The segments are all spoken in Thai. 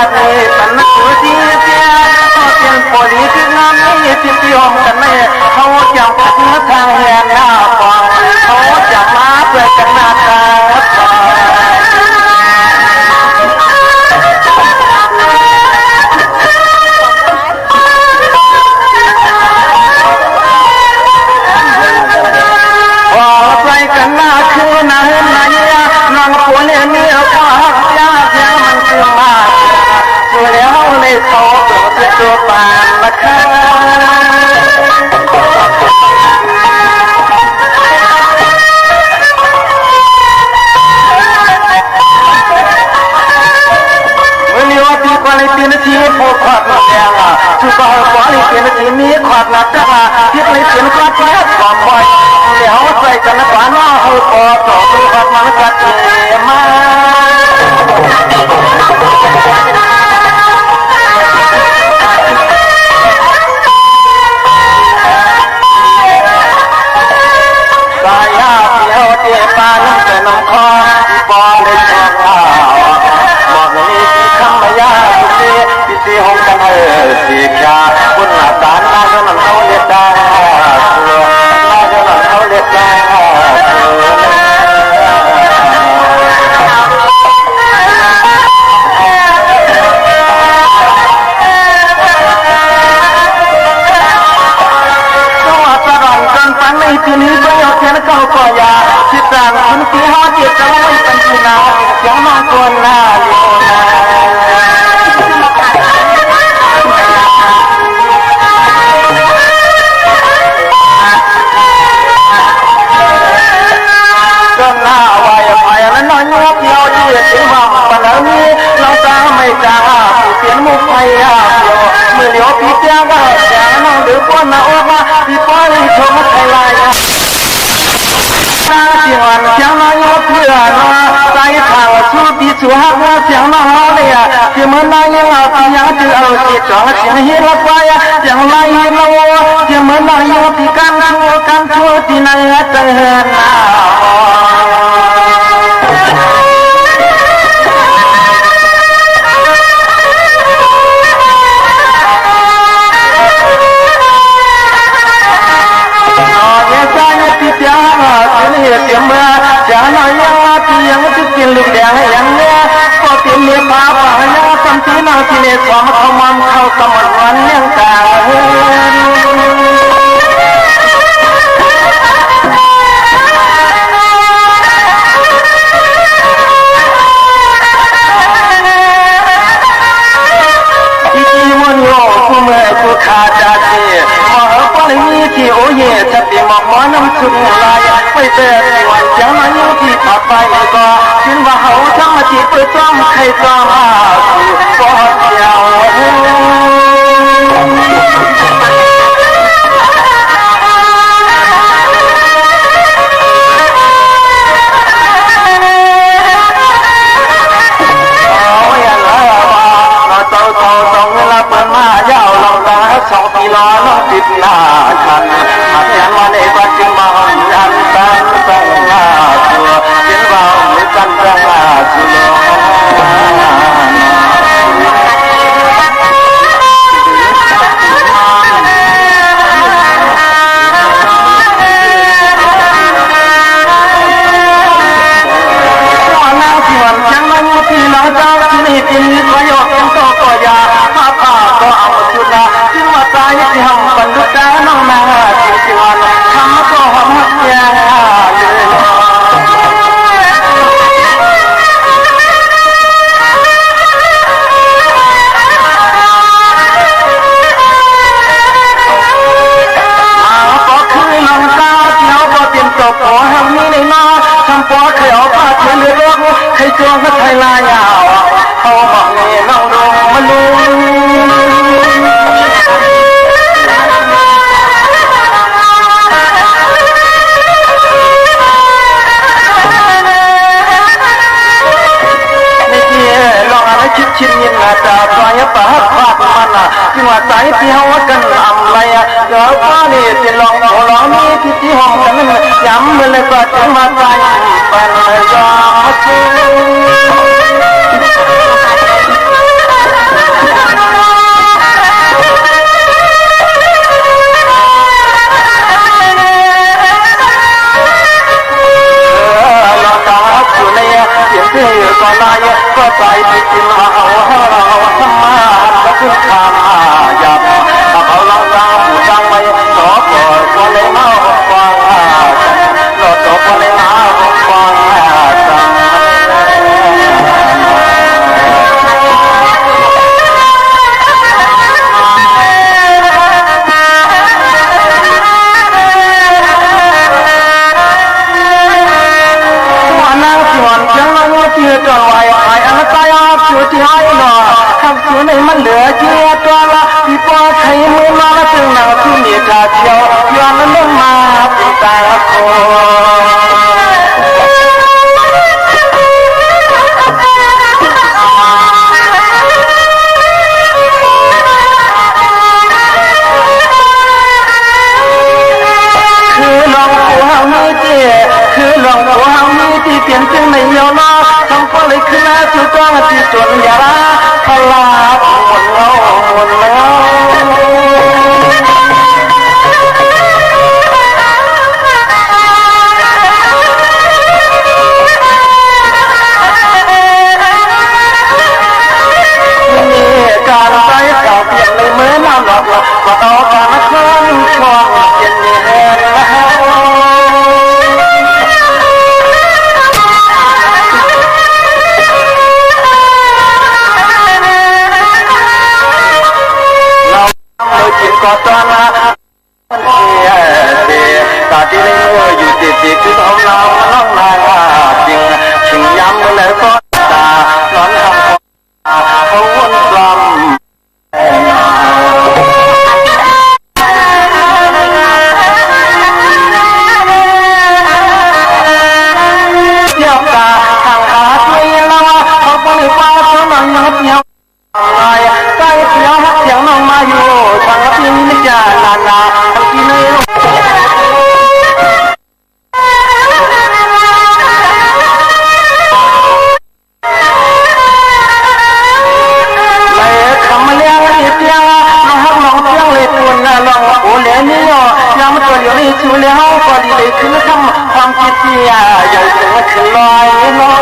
จัดนี้ปันนักที่เสียเขาเสียงโพลีที่งามนี้ที่ที่ห้องกันแม่เขาจังพัฒนาทางแห่งหน้าฟังเขาจะมาเพื่อกันหน้าตากันหน้าคือหน้าไหนน้องผู้เลี้ยงเลี้ยงก็หักยาเสียมันคือมาผู้เลี้ยงเลยโตเป็นตัวปานละค่ะในปีนาทีพอขาดหลักแดงชุกเอาขวาในปีนาทีนี้ขาดหลักจังที่ในปีนาทีแรกความไวเดี๋ยวใส่กันแล้วหน้าหูคอต่อตัวขาดมันกัดเอมาสายาเดียวเจ็บปานแต่น้องคอบอลเลยชอบบอกนี้คำไม่ยากที่ห้องกันสีขาวคุณอาจารย์น่าจะนำเขาเรียกได้น่าจะนำเขาเรียกได้ตัวสะดอนกันปันในที่นี้ก็ยกแขนเข้าก่อยาที่ต่างคนที่หาเดียดจะไม่เป็นที่นาเสียงมาตัวหน้าลีเราตาไม่จ้าเสียงมุกไฟมือเหลียวพี่เจ้าก็แจ้งน้องดื้อป้อนมาออกมาพี่ป้อนชมไทยลายหน้าเสียงวันเสียงน้อยเพื่อนใจทางสู้พี่สู้หักว่าเสียงน้องเลยเสียงมันได้ยังเอาพี่ยังจืดเอาจีจ่อเสียงเฮียรับไว้เสียงลายเราเสียงมันได้ยังพี่กันชั่วที่นั่งเตือนเสียงเมื่อจะน้อยที่ยังจะกินลูกแดงอย่างเนี้ยก็เตรียมเมียพาไปยังทำที่นอนที่เนี่ยสวมเขามันเข้าสมวันยังตากูขาดาจีมอปนนี้ที่โอเย่จะตีหมอกหมอน้ำชุนลายไม่เตือนวันเจ้ามันอยู่ที่ขับไปก็คิดว่าเขาทั้งมาจีบเปิดจ้องใครจ้องสู่ปอดยาวสองปีล้อน้องติดหน้าคันหากยังมาในบ้านจึงมาห้องยันตั้งต้องหน้าตัวเห็นว่าไม่กันตั้งหน้าตัวนั่งที่วันยังนั่งที่น้องเจ้าที่นี่กินก็ยกเป็นโตก็ยาผ้าก็เอาชุดละที่ว่าตายที่ห้องบรรลุได้น้องนาที่วันทำก็หอมหักยาก็คือน้องตาเที่ยวก็เตรียมจบขอให้มีในนาทำปอเขียวผ้าเขียวเลือดให้จวงให้ไทยลายยาวเขาบอกนี่น้องดงมาลุงชิดยินตาตัวยับปากปากมันที่ว่าใจที่เขากันอำไรเดี๋ยวป้านี่จะลองนี่ที่ห้องกันย้ำเลยก็จะมาใจเป็นยอด จนยาราขลาบหมดแล้วการใจเก่าเปลี่ยนเลยเหมือนน้ำหลอกหลอกก็ต่อการเคลื่อนคลองเย็นแห้งแล้วเราเลยกินก่อนตอนละตาที่ได้อยู่ติดติดคือเอาเราน้องนางจริงชิงย้ำเลยก็ตานอนทำเขาวนกลมเที่ยวตาทางขาช่วยเราเขาบริฟ้าเขาหนังยับเหี่ยวใกล้เสียงเสียงน้องมาอยู่ทางที่นี่จะนานๆทางที่นี่ชูแล้วก็ดีเลยคือทำความคิดเสียใหญ่ถึงขึ้นลอยว่า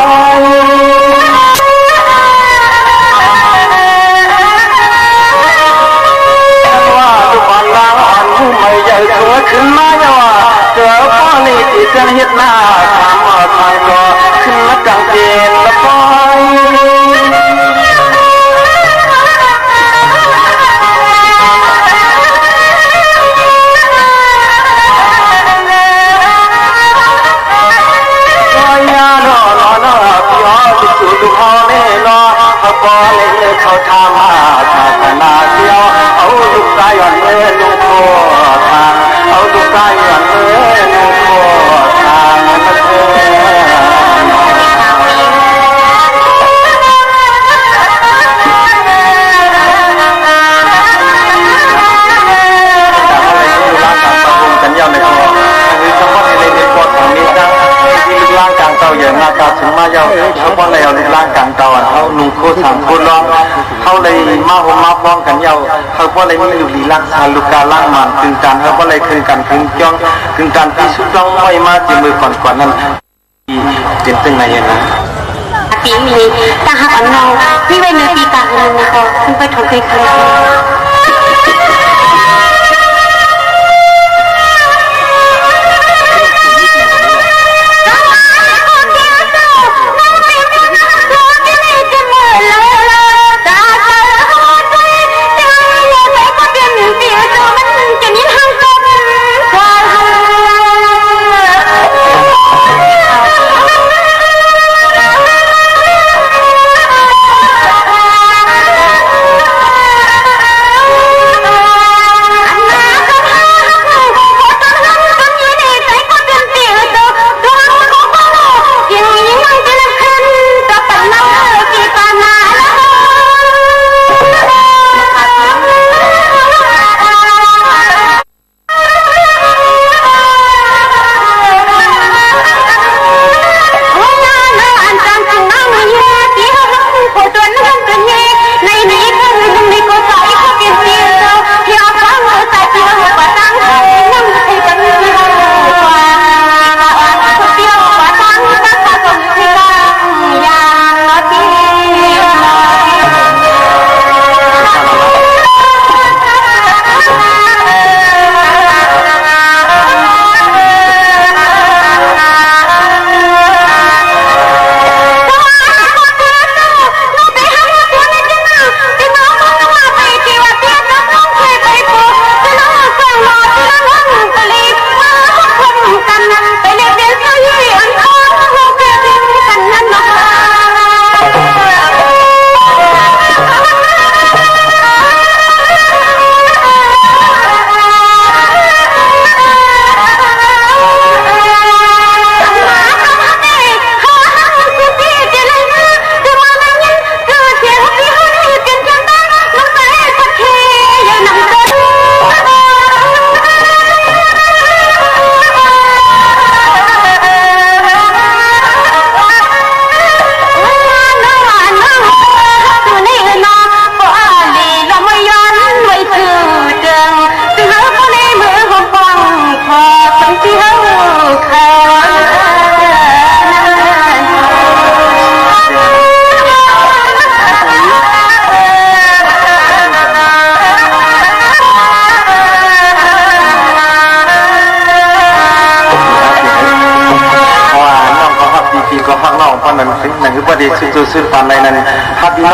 ทุกวันล้างอ่อนผู้ไม่ใหญ่ถึงขึ้นมาเยาว์เจอพ่อนี่ที่จะเห็นหน้าทำมาทางก็ขึ้นมาจังเจนละปอยดูเขาเล่นอเขาปอเล่นเขาทำมาศาสนาเดียวเอาลูกตาหย่อนเล่นลูกโคทางเอาลูกตาหย่อนเล่นลูกโคทางมันเธอย่างมาการถึงมาเยาเขาบอกเลยเอาลูกล่างกลางตอนเขาลูกโคสังโคร้องเขาเลยมาหัวมาฟ้องกันเยาเขาบอกเลยมีอยู่ลีล่างสาลูกกาล่างมันถึงการเขาบอกเลยคือการถึงจ้องถึงการที่สุดต้องไม่มาจีมือก่อนนั้นเป็นตึงไหนอย่างนั้นปีมีตาหักอันนองที่ไว้ในปีกลางนึงนะคะซึ่งไปถกเคย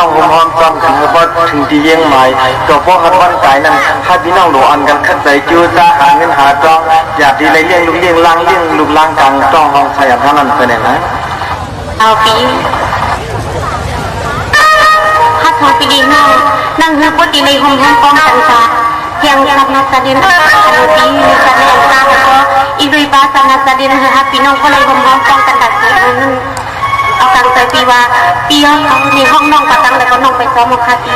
น้องหอมซ้ำกันบ่ถึงที่เยี่ยงหมายก็เพราะหัดวันกายนั้นถ้าพี่น้องโหลอันกันคัดใจจื้อซาหาเงินหาจองอยากที่เลยเลี้ยงลูกเลี้ยงล้างเลี้ยงลูกล้างกลางต้องห้องใส่เท่านั้นไปเนี่ยนะเอาปีถ้าทองปีดีน้องนั่งเฮือบ่ดีเลยหอมป้องกันซะyang sangat sadin aloti sangat sangat ko ibu iba sangat sadin happy nong ko lai hom hom kan tak si akan tapi wa pia ni hong nong patang le ko nong pe so mo khati